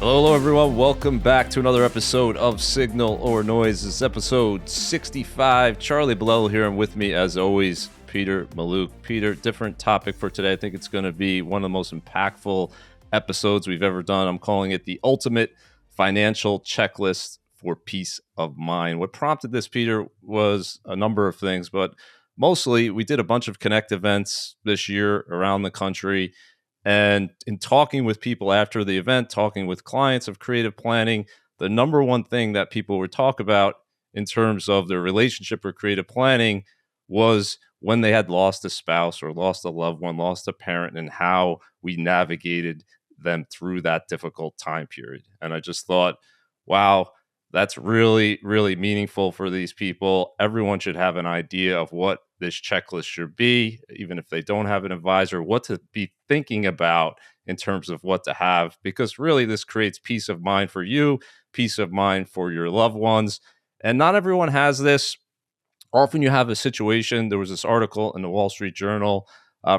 Hello, everyone. Welcome back to another episode of Signal or Noise. This is episode 65. Charlie Bilello here, and with me, as always, Peter Mallouk. Peter, different topic for today. I think it's going to be one of the most impactful episodes we've ever done. I'm calling it the ultimate financial checklist for peace of mind. What prompted this, Peter, was a number of things, but mostly we did a bunch of Connect events this year around the country. And in talking with people after the event, talking with clients of creative planning, the number one thing that people would talk about in terms of their relationship or creative planning was when they had lost a spouse or lost a loved one, lost a parent, and how we navigated them through that difficult time period. And I just thought, wow, that's really, really meaningful for these people. Everyone should have an idea of what this checklist should be, even if they don't have an advisor, what to be thinking about in terms of what to have, because really this creates peace of mind for you, peace of mind for your loved ones. And not everyone has this. Often you have a situation. There was this article in the Wall Street Journal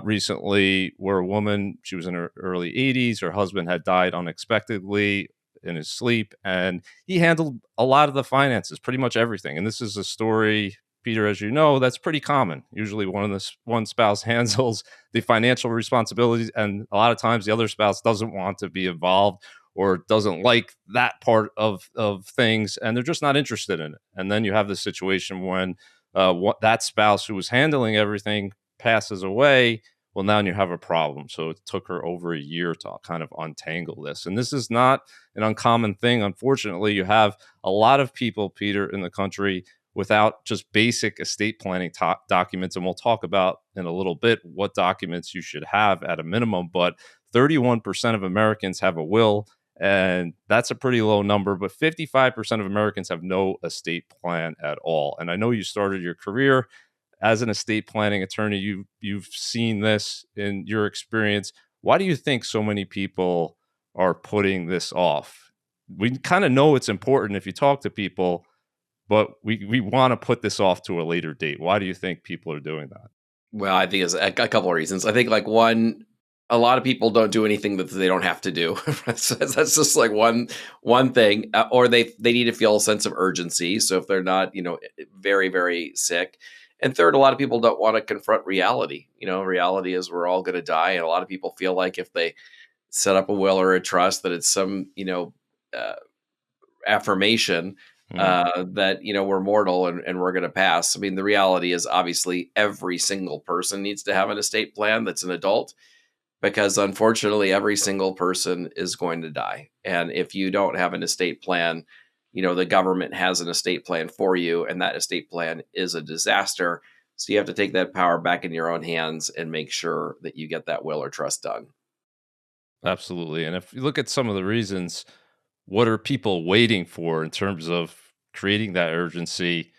recently where a woman, she was in her early 80s, her husband had died unexpectedly in his sleep, and he handled a lot of the finances, pretty much everything. And this is a story, Peter, as you know, that's pretty common. Usually one spouse handles the financial responsibilities, and a lot of times the other spouse doesn't want to be involved or doesn't like that part of things, and they're just not interested in it. And then you have this situation when that spouse who was handling everything passes away. Well, now you have a problem. So it took her over a year to kind of untangle this. And this is not an uncommon thing. Unfortunately, you have a lot of people, Peter, in the country without just basic estate planning documents. And we'll talk about in a little bit what documents you should have at a minimum. But 31% of Americans have a will, and that's a pretty low number. But 55% of Americans have no estate plan at all. And I know you started your career as an estate planning attorney. You've seen this in your experience. Why do you think so many people are putting this off? We kind of know it's important if you talk to people, but we want to put this off to a later date. Why do you think people are doing that? Well, I think it's a couple of reasons. I think one, a lot of people don't do anything that they don't have to do. That's just like one thing, or they need to feel a sense of urgency. So if they're not, very, very sick. And third, a lot of people don't want to confront reality. Reality is we're all going to die. And a lot of people feel like if they set up a will or a trust, that it's some, affirmation that, we're mortal and we're going to pass. I mean, the reality is obviously every single person needs to have an estate plan that's an adult, because unfortunately, every single person is going to die. And if you don't have an estate plan, the government has an estate plan for you, and that estate plan is a disaster. So you have to take that power back in your own hands and make sure that you get that will or trust done. Absolutely. And if you look at some of the reasons, what are people waiting for in terms of creating that urgency?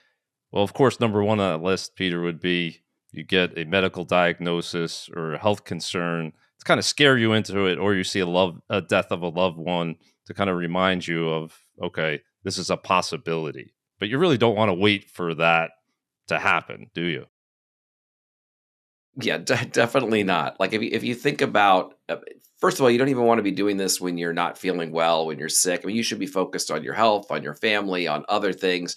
Well, of course, number one on that list, Peter, would be you get a medical diagnosis or a health concern to kind of scare you into it, or you see a death of a loved one to kind of remind you of, okay, this is a possibility. But you really don't want to wait for that to happen, do you? Yeah, definitely not. Like if you think about, first of all, you don't even want to be doing this when you're not feeling well, when you're sick. I mean, you should be focused on your health, on your family, on other things.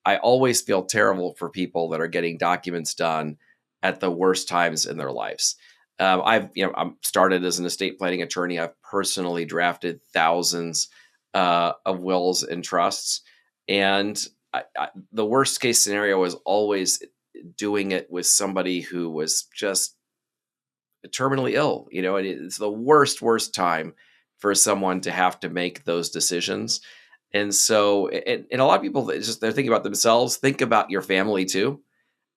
I always feel terrible for people that are getting documents done at the worst times in their lives. I'm started as an estate planning attorney. I've personally drafted thousands of wills and trusts, and the worst case scenario is always doing it with somebody who was just terminally ill. And it's the worst time for someone to have to make those decisions. And so, and a lot of people, they're thinking about themselves. Think about your family too.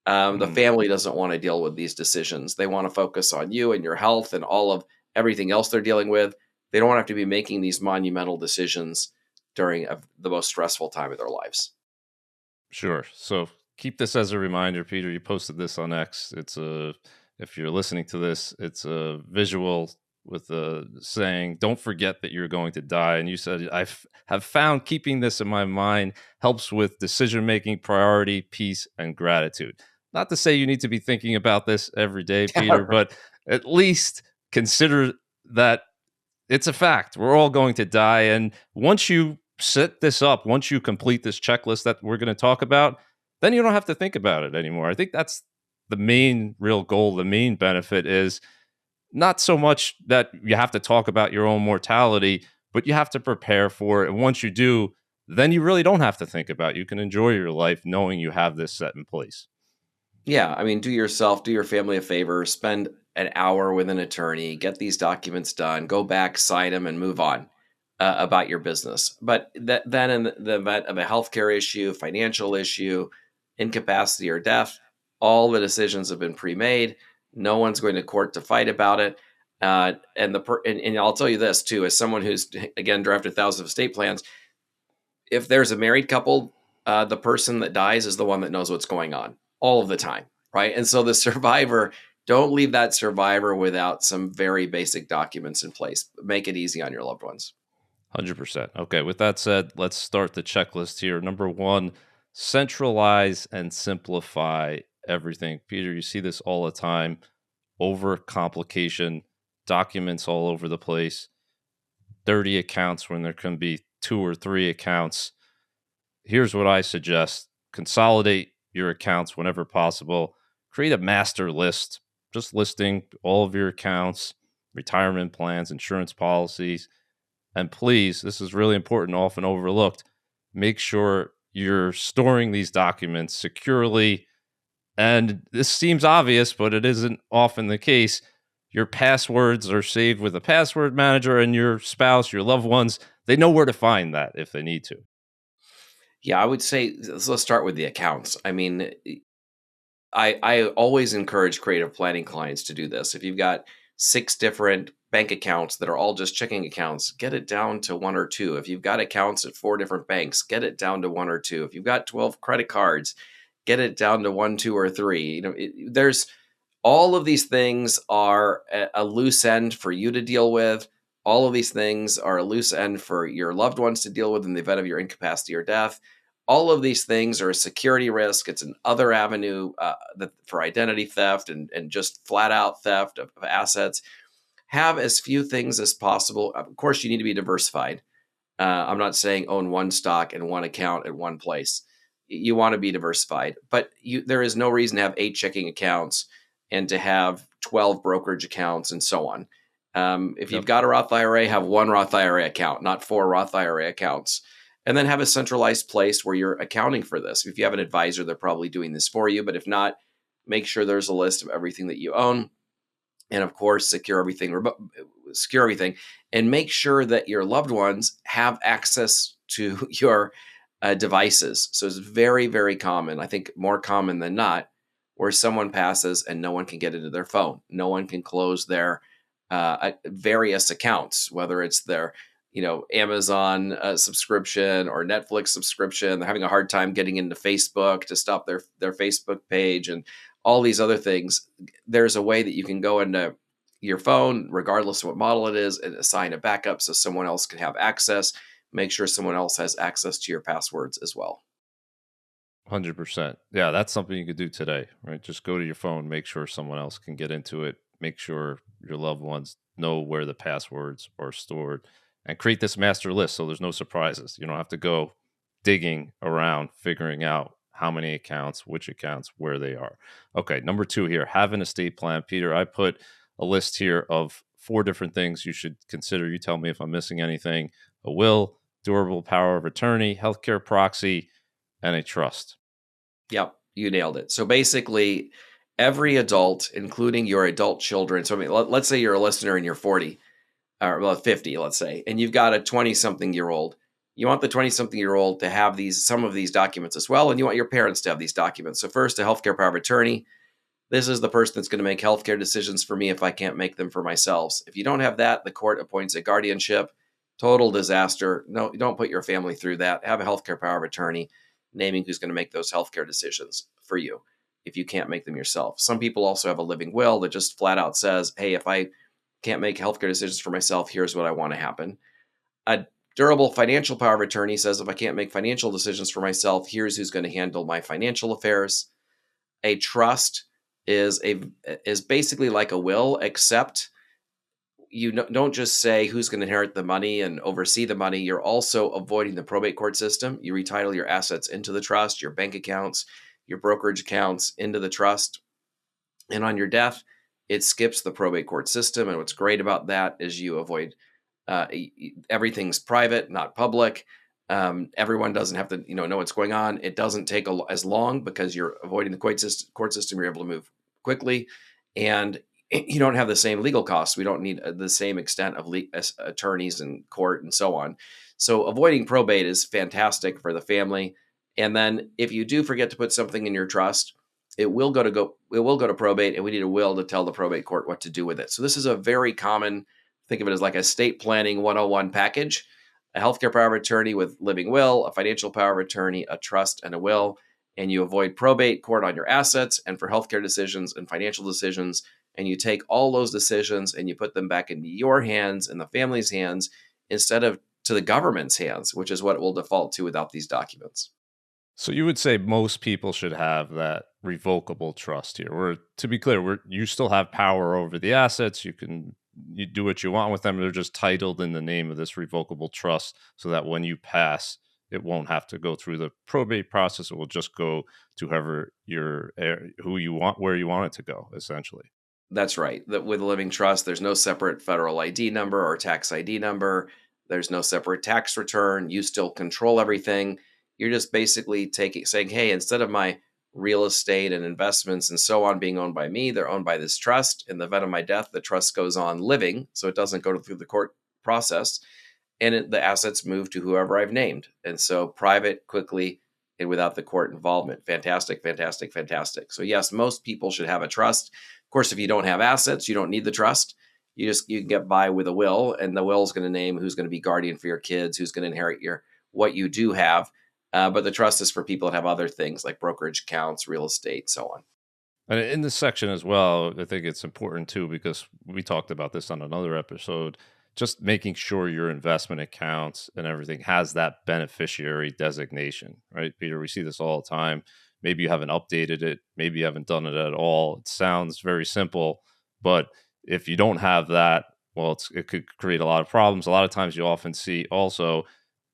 The family doesn't want to deal with these decisions. They want to focus on you and your health and all of everything else they're dealing with. They don't want to have to be making these monumental decisions during the most stressful time of their lives. Sure. So keep this as a reminder, Peter. You posted this on X. If you're listening to this, it's a visual with a saying, "Don't forget that you're going to die." And you said, have found keeping this in my mind helps with decision making, priority, peace, and gratitude. Not to say you need to be thinking about this every day, Peter, but at least consider that It's a fact. We're all going to die. And once you set this up, once you complete this checklist that we're going to talk about, then you don't have to think about it anymore. I think that's the main real goal. The main benefit is not so much that you have to talk about your own mortality, but you have to prepare for it. And once you do, then you really don't have to think about it. You can enjoy your life knowing you have this set in place. Yeah, I mean, do yourself, do your family a favor, spend an hour with an attorney, get these documents done, go back, sign them, and move on about your business. But then, in the event of a healthcare issue, financial issue, incapacity, or death, all the decisions have been pre-made. No one's going to court to fight about it. And I'll tell you this too, as someone who's again drafted thousands of estate plans, if there's a married couple, the person that dies is the one that knows what's going on all of the time, right? And so the survivor, don't leave that survivor without some very basic documents in place. Make it easy on your loved ones. 100%. Okay, with that said, let's start the checklist here. Number one, centralize and simplify everything. Peter, you see this all the time. Over complication, documents all over the place, 30 accounts when there can be 2 or 3 accounts. Here's what I suggest: consolidate your accounts whenever possible. Create a master list, just listing all of your accounts, retirement plans, insurance policies. And please, this is really important, often overlooked, make sure you're storing these documents securely. And this seems obvious, but it isn't often the case. Your passwords are saved with a password manager, and your spouse, your loved ones, they know where to find that if they need to. Yeah, I would say let's start with the accounts. I mean, I always encourage creative planning clients to do this. If you've got 6 different bank accounts that are all just checking accounts, get it down to 1 or 2. If you've got accounts at 4 different banks, get it down to 1 or 2. If you've got 12 credit cards, get it down to 1, 2, or 3. There's all of these things are a loose end for you to deal with. All of these things are a loose end for your loved ones to deal with in the event of your incapacity or death. All of these things are a security risk. It's an other avenue for identity theft and just flat out theft of assets. Have as few things as possible. Of course, you need to be diversified. I'm not saying own one stock and one account at one place. You want to be diversified, but there is no reason to have 8 checking accounts and to have 12 brokerage accounts and so on. If you've got a Roth IRA, have one Roth IRA account, not 4 Roth IRA accounts. And then have a centralized place where you're accounting for this. If you have an advisor, they're probably doing this for you. But if not, make sure there's a list of everything that you own. And of course, secure everything, and make sure that your loved ones have access to your devices. So it's very, very common, I think more common than not, where someone passes and no one can get into their phone. No one can close their various accounts, whether it's their Amazon subscription or Netflix subscription. They're having a hard time getting into Facebook to stop their Facebook page and all these other things. There's a way that you can go into your phone, regardless of what model it is, and assign a backup so someone else can have access. Make sure someone else has access to your passwords as well. 100%. Yeah, that's something you could do today, right? Just go to your phone, make sure someone else can get into it, make sure your loved ones know where the passwords are stored, and create this master list so there's no surprises. You don't have to go digging around figuring out how many accounts, which accounts, where they are. Okay, number 2 here, have an estate plan. Peter, I put a list here of 4 different things you should consider. You tell me if I'm missing anything: a will, durable power of attorney, healthcare proxy, and a trust. Yep, you nailed it. So basically, every adult, including your adult children. So I mean, let's say you're a listener and you're 40, or well, 50, let's say, and you've got a 20-something-year-old. You want the 20-something-year-old to have some of these documents as well, and you want your parents to have these documents. So first, a healthcare power of attorney. This is the person that's going to make healthcare decisions for me if I can't make them for myself. If you don't have that, the court appoints a guardianship. Total disaster. No, don't put your family through that. Have a healthcare power of attorney naming who's going to make those healthcare decisions for you if you can't make them yourself. Some people also have a living will that just flat out says, hey, if I can't make healthcare decisions for myself, here's what I want to happen. A durable financial power of attorney says, if I can't make financial decisions for myself, here's who's going to handle my financial affairs. A trust is basically like a will, except don't just say who's going to inherit the money and oversee the money. You're also avoiding the probate court system. You retitle your assets into the trust, your bank accounts, your brokerage accounts into the trust. And on your death, it skips the probate court system. And what's great about that is you avoid everything's private, not public. Everyone doesn't have to know what's going on. It doesn't take as long because you're avoiding the court system. You're able to move quickly, and you don't have the same legal costs. We don't need the same extent of attorneys and court and so on. So avoiding probate is fantastic for the family. And then if you do forget to put something in your trust, it will go to probate, and we need a will to tell the probate court what to do with it. So this is a very common. Think of it as like a estate planning 101 package: a healthcare power of attorney with living will, a financial power of attorney, a trust, and a will. And you avoid probate court on your assets and for healthcare decisions and financial decisions. And you take all those decisions and you put them back into your hands and the family's hands instead of to the government's hands, which is what it will default to without these documents. So you would say most people should have that revocable trust here. Where, to be clear, you still have power over the assets. You do what you want with them. They're just titled in the name of this revocable trust, so that when you pass, it won't have to go through the probate process. It will just go to whoever who you want, where you want it to go, essentially. That's right. With a living trust, there's no separate federal ID number or tax ID number. There's no separate tax return. You still control everything. You're just basically saying, hey, instead of my real estate and investments and so on being owned by me, they're owned by this trust. In the event of my death, the trust goes on living, so it doesn't go through the court process, and the assets move to whoever I've named. And so private, quickly, and without the court involvement. Fantastic, fantastic, fantastic. So yes, most people should have a trust. Of course, if you don't have assets, you don't need the trust. You can get by with a will, and the will is going to name who's going to be guardian for your kids, who's going to inherit what you do have. But the trust is for people that have other things like brokerage accounts, real estate, so on. And in this section as well, I think it's important too, because we talked about this on another episode, just making sure your investment accounts and everything has that beneficiary designation, right, Peter? We see this all the time. Maybe you haven't updated it. Maybe you haven't done it at all. It sounds very simple, but if you don't have that, well, it could create a lot of problems. A lot of times you often see also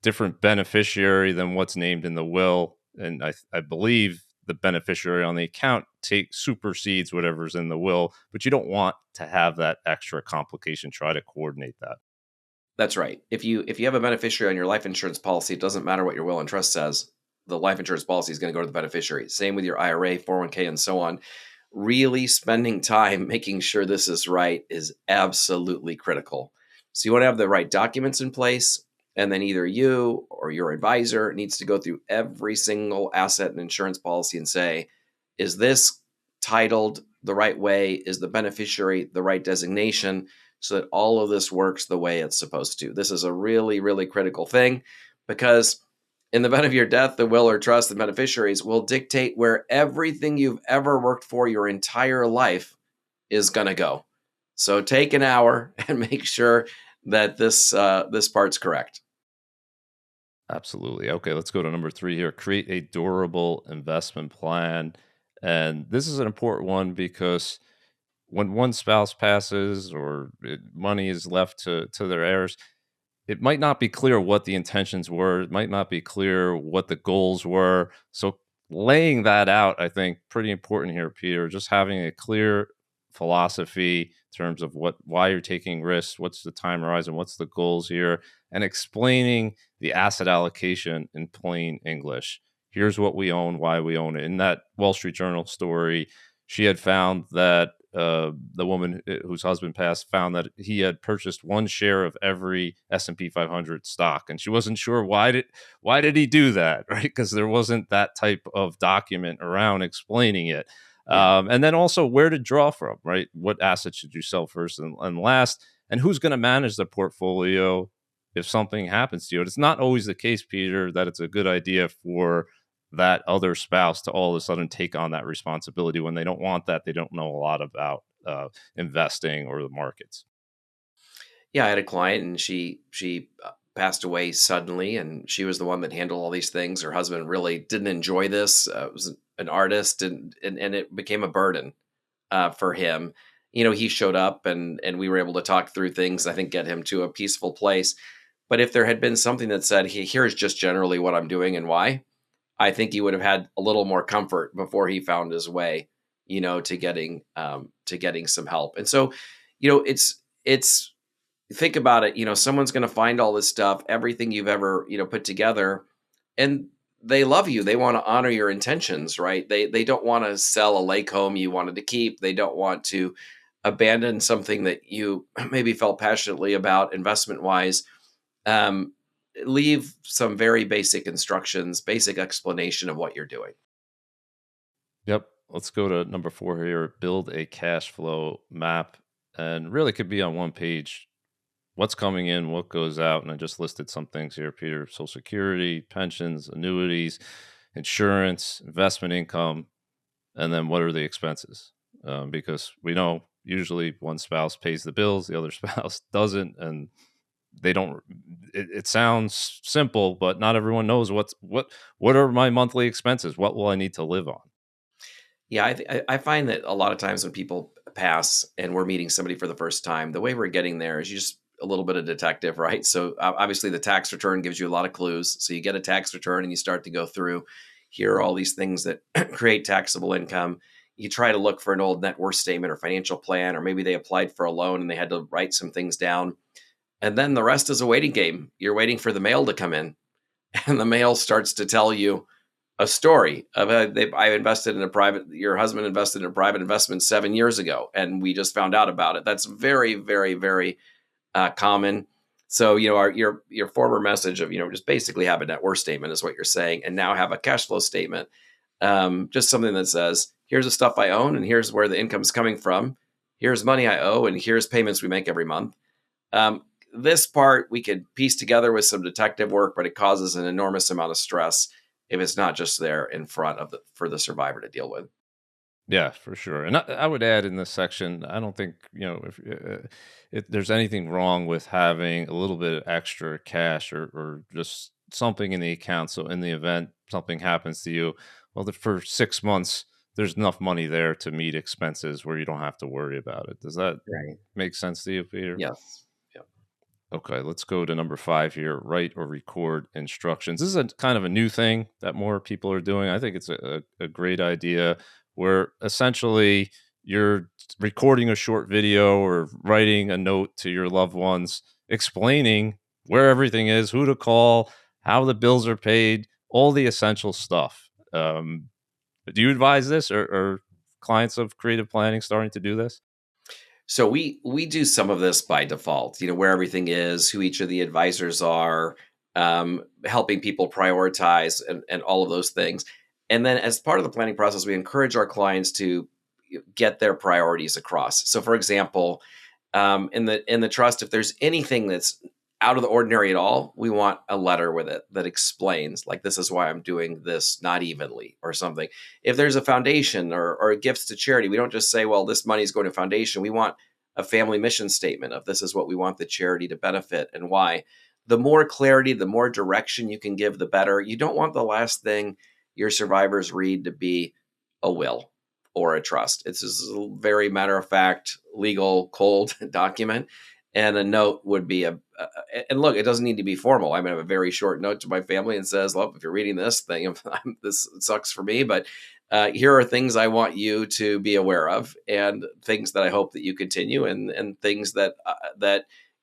different beneficiary than what's named in the will. And I believe the beneficiary on the account supersedes whatever's in the will, but you don't want to have that extra complication. Try to coordinate that. That's right. If you have a beneficiary on your life insurance policy, it doesn't matter what your will and trust says. The life insurance policy is going to go to the beneficiary. Same with your IRA, 401k, and so on. Really spending time making sure this is right is absolutely critical. So you want to have the right documents in place, and then either you or your advisor needs to go through every single asset and insurance policy and say, is this titled the right way? Is the beneficiary the right designation? So that all of this works the way it's supposed to. This is a really, really critical thing, because in the event of your death, the will or trust, the beneficiaries will dictate where everything you've ever worked for your entire life is going to go. So take an hour and make sure that this part's correct. Absolutely. Okay, let's go to number 3 here. Create a durable investment plan. And this is an important one because when one spouse passes or money is left to their heirs, it might not be clear what the intentions were. It might not be clear what the goals were. So laying that out, I think, pretty important here, Peter. Just having a clear philosophy in terms of why you're taking risks, what's the time horizon, what's the goals here, and explaining the asset allocation in plain English. Here's what we own, why we own it. In that Wall Street Journal story, she had found that the woman whose husband passed found that he had purchased one share of every S&P 500 stock, and she wasn't sure why did he do that, right? Because there wasn't that type of document around explaining it. Yeah. And then also where to draw from, right? What assets should you sell first and last, and who's going to manage the portfolio if something happens to you? It's not always the case, Peter, that it's a good idea for that other spouse to all of a sudden take on that responsibility when they don't want that. They don't know a lot about investing or the markets. Yeah, I had a client, and she passed away suddenly, and she was the one that handled all these things. Her husband really didn't enjoy this. Was an artist, and it became a burden for him. he showed up and we were able to talk through things, I think get him to a peaceful place. But if there had been something that said, hey, here's just generally what I'm doing and why, I think he would have had a little more comfort before he found his way, to getting some help. And so, it's think about it, someone's going to find all this stuff, everything you've ever, put together, and they love you. They want to honor your intentions, right? They don't want to sell a lake home you wanted to keep. They don't want to abandon something that you maybe felt passionately about investment wise. um, Leave some very basic instructions, basic explanation of what you're doing. Yep. Let's go to number 4 here. Build a cash flow map, and really could be on one page. What's coming in, what goes out, and I just listed some things here, Peter. Social Security, pensions, annuities, insurance, investment income, and then what are the expenses? Because we know usually one spouse pays the bills, the other spouse doesn't, and they don't. It sounds simple, but not everyone knows what are my monthly expenses. What will I need to live on? Yeah, I find that a lot of times when people pass and we're meeting somebody for the first time, the way we're getting there is you just a little bit of detective, right? So obviously the tax return gives you a lot of clues. So you get a tax return and you start to go through. Here are all these things that create taxable income. You try to look for an old net worth statement or financial plan, or maybe they applied for a loan and they had to write some things down. And then the rest is a waiting game. You're waiting for the mail to come in, and the mail starts to tell you a story of I invested in a private. Your husband invested in a private investment 7 years ago, and we just found out about it. That's very, very, very common. So your former message of just basically have a net worth statement is what you're saying, and now have a cash flow statement. Just something that says, here's the stuff I own, and here's where the income's coming from. Here's money I owe, and here's payments we make every month. Um, this part we could piece together with some detective work, but it causes an enormous amount of stress if it's not just there in front of for the survivor to deal with. Yeah, for sure. And I would add in this section, I don't think, if there's anything wrong with having a little bit of extra cash or just something in the account. So in the event something happens to you, well, for 6 months, there's enough money there to meet expenses where you don't have to worry about it. Does that Right. make sense to you, Peter? Yes. Yeah. Okay, let's go to number 5 here. Write or record instructions. This is a kind of a new thing that more people are doing. I think it's a great idea where essentially you're recording a short video or writing a note to your loved ones explaining where everything is, who to call, how the bills are paid, all the essential stuff. Do you advise this, or clients of creative planning starting to do this? So we do some of this by default, where everything is, who each of the advisors are, helping people prioritize and all of those things. And then as part of the planning process, we encourage our clients to get their priorities across. So for example, in the trust, if there's anything that's out of the ordinary at all, we want a letter with it that explains, like, this is why I'm doing this not evenly or something. If there's a foundation or gifts to charity, we don't just say, well, this money is going to foundation. We want a family mission statement of, this is what we want the charity to benefit and why. The more clarity, the more direction you can give, the better. You don't want the last thing your survivors read to be a will or a trust. It's just a very matter of fact, legal, cold document. And a note would be and look, it doesn't need to be formal. I mean, I have a very short note to my family and says, look, if you're reading this thing, this sucks for me, but here are things I want you to be aware of, and things that I hope that you continue, and things that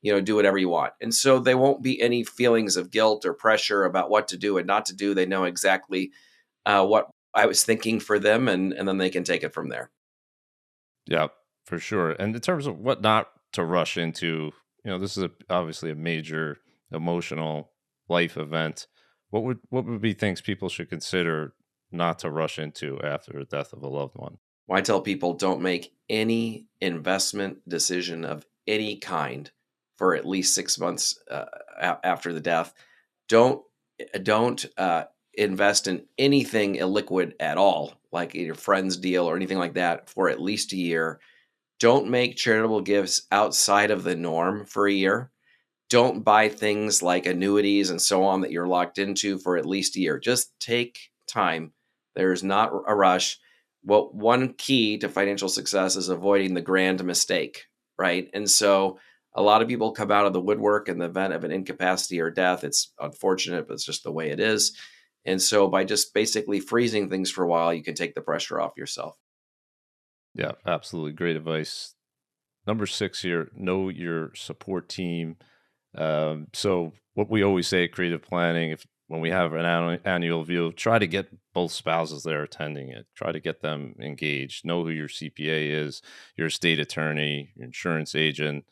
do whatever you want. And so there won't be any feelings of guilt or pressure about what to do and not to do. They know exactly what I was thinking for them, and then they can take it from there. Yeah, for sure. And in terms of what not to rush into, this is obviously a major emotional life event. What would be things people should consider not to rush into after the death of a loved one? Well, I tell people, don't make any investment decision of any kind for at least 6 months after the death. Don't invest in anything illiquid at all, like your friend's deal or anything like that, for at least a year. Don't make charitable gifts outside of the norm for a year. Don't buy things like annuities and so on that you're locked into for at least a year. Just take time. There's not a rush. Well, one key to financial success is avoiding the grand mistake, right? And so a lot of people come out of the woodwork in the event of an incapacity or death. It's unfortunate, but it's just the way it is. And so by just basically freezing things for a while, you can take the pressure off yourself. Yeah, absolutely. Great advice. Number six here, know your support team. So what we always say at creative planning, if when we have an annual view, try to get both spouses there attending it. Try to get them engaged. Know who your CPA is, your estate attorney, your insurance agent,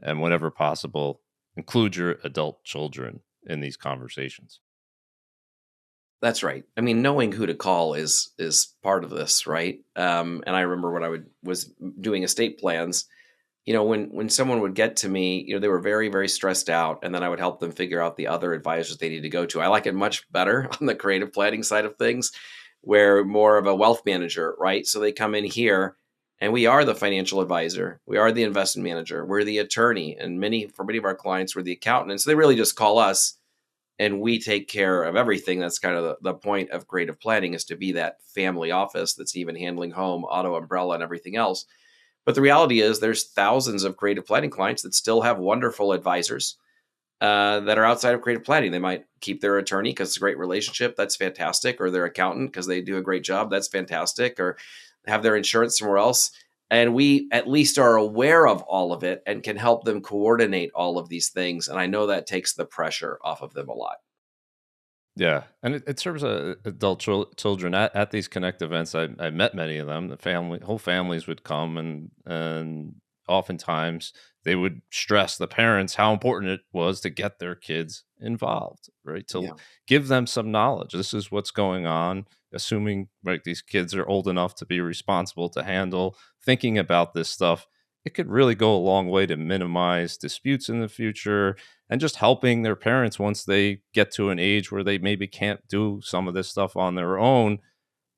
and whenever possible, include your adult children in these conversations. That's right. I mean, knowing who to call is part of this, right? And I remember when was doing estate plans, when someone would get to me, they were very, very stressed out, and then I would help them figure out the other advisors they need to go to. I like it much better on the creative planning side of things, where more of a wealth manager, right? So they come in here, and we are the financial advisor, we are the investment manager, we're the attorney, and for many of our clients, we're the accountant. And so they really just call us, and we take care of everything. That's kind of the point of creative planning, is to be that family office that's even handling home, auto, umbrella, and everything else. But the reality is, there's thousands of creative planning clients that still have wonderful advisors that are outside of creative planning. They might keep their attorney because it's a great relationship. That's fantastic. Or their accountant because they do a great job. That's fantastic. Or have their insurance somewhere else. And we at least are aware of all of it and can help them coordinate all of these things. And I know that takes the pressure off of them a lot. Yeah, and it serves adult children at these connect events. I met many of them. The whole families would come, and oftentimes they would stress the parents how important it was to get their kids involved, right? To Yeah. give them some knowledge. This is what's going on. Assuming right, these kids are old enough to be responsible to handle thinking about this stuff. It could really go a long way to minimize disputes in the future and just helping their parents once they get to an age where they maybe can't do some of this stuff on their own.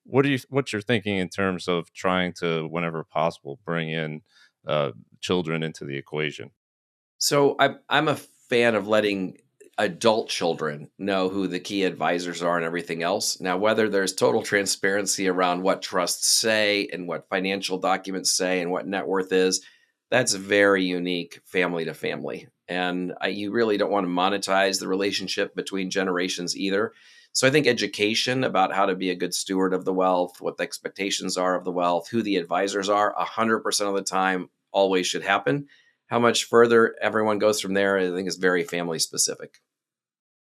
What's your thinking in terms of trying to, whenever possible, bring in uh, children into the equation? So I'm a fan of letting adult children know who the key advisors are and everything else. Now, whether there's total transparency around what trusts say and what financial documents say and what net worth is, that's very unique family to family. And you really don't want to monetize the relationship between generations either. So I think education about how to be a good steward of the wealth, what the expectations are of the wealth, who the advisors are, 100% of the time always should happen. How much further everyone goes from there, I think, is very family specific.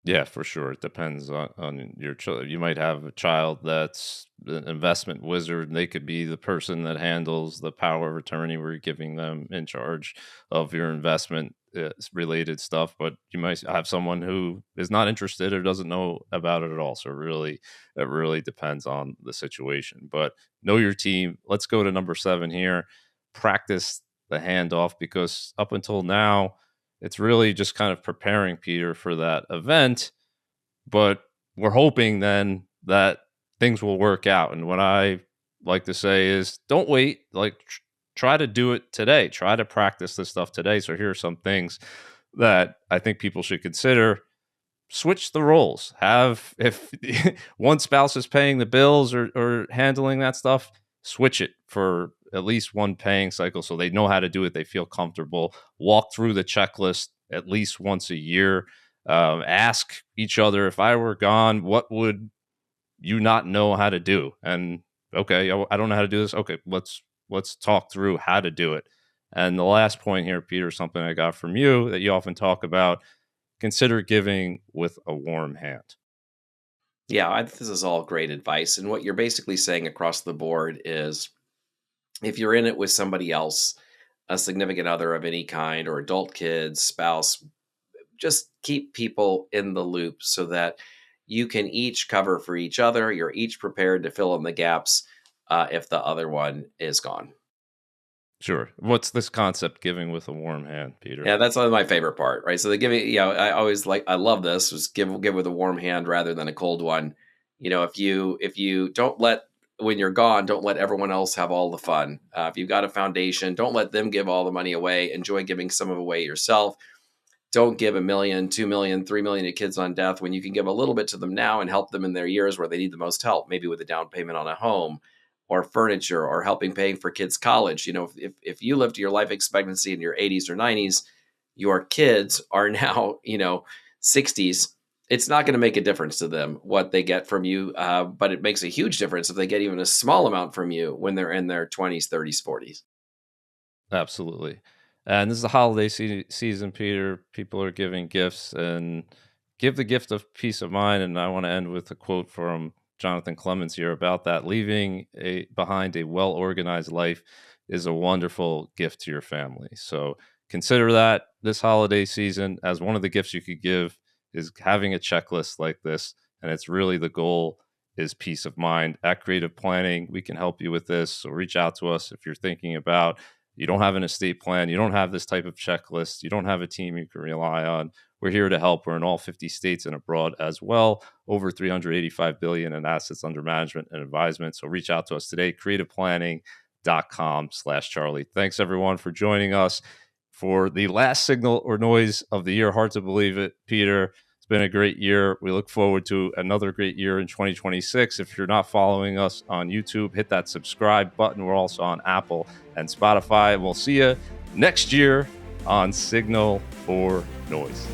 Yeah, for sure. It depends on your child. You might have a child that's an investment wizard. And they could be the person that handles the power of attorney where you're giving them in charge of your investment related stuff. But you might have someone who is not interested or doesn't know about it at all. So it really depends on the situation. But know your team. Let's go to number seven here. Practice the handoff, because up until now, it's really just kind of preparing Peter for that event, but we're hoping then that things will work out. And what I like to say is don't wait, try to do it today. Try to practice this stuff today. So here are some things that I think people should consider. Switch the roles. Have if one spouse is paying the bills or handling that stuff, switch it for at least one paying cycle so they know how to do it. They feel comfortable. Walk through the checklist at least once a year. Ask each other, if I were gone, what would you not know how to do? And okay, I don't know how to do this. Okay, let's talk through how to do it. And the last point here, Peter, something I got from you that you often talk about: consider giving with a warm hand. Yeah, this is all great advice. And what you're basically saying across the board is, if you're in it with somebody else, a significant other of any kind, or adult kids, spouse, just keep people in the loop so that you can each cover for each other. You're each prepared to fill in the gaps if the other one is gone. Sure. What's this concept, giving with a warm hand, Peter? Yeah, that's my favorite part, right? So they give me, I always I love this, was give with a warm hand rather than a cold one. If you don't let, when you're gone, don't let everyone else have all the fun. If you've got a foundation, don't let them give all the money away. Enjoy giving some of it away yourself. Don't give 1 million, 2 million, 3 million to kids on death when you can give a little bit to them now and help them in their years where they need the most help, maybe with a down payment on a home, or furniture or helping paying for kids' college. If you live to your life expectancy in your 80s or 90s, your kids are now, 60s. It's not going to make a difference to them what they get from you, but it makes a huge difference if they get even a small amount from you when they're in their 20s, 30s, 40s. Absolutely. And this is the holiday season, Peter. People are giving gifts and give the gift of peace of mind. And I want to end with a quote from Jonathan Clemens here about that. Leaving behind a well organized life is a wonderful gift to your family. So consider that this holiday season as one of the gifts you could give is having a checklist like this. And it's really the goal is peace of mind. At Creative Planning, we can help you with this. So reach out to us if you're thinking about you don't have an estate plan, you don't have this type of checklist, you don't have a team you can rely on. We're here to help. We're in all 50 states and abroad as well. Over 385 billion in assets under management and advisement. So reach out to us today, creativeplanning.com/Charlie. Thanks everyone for joining us for the last Signal or Noise of the year. Hard to believe it, Peter. It's been a great year. We look forward to another great year in 2026. If you're not following us on YouTube, hit that subscribe button. We're also on Apple and Spotify. We'll see you next year on Signal or Noise.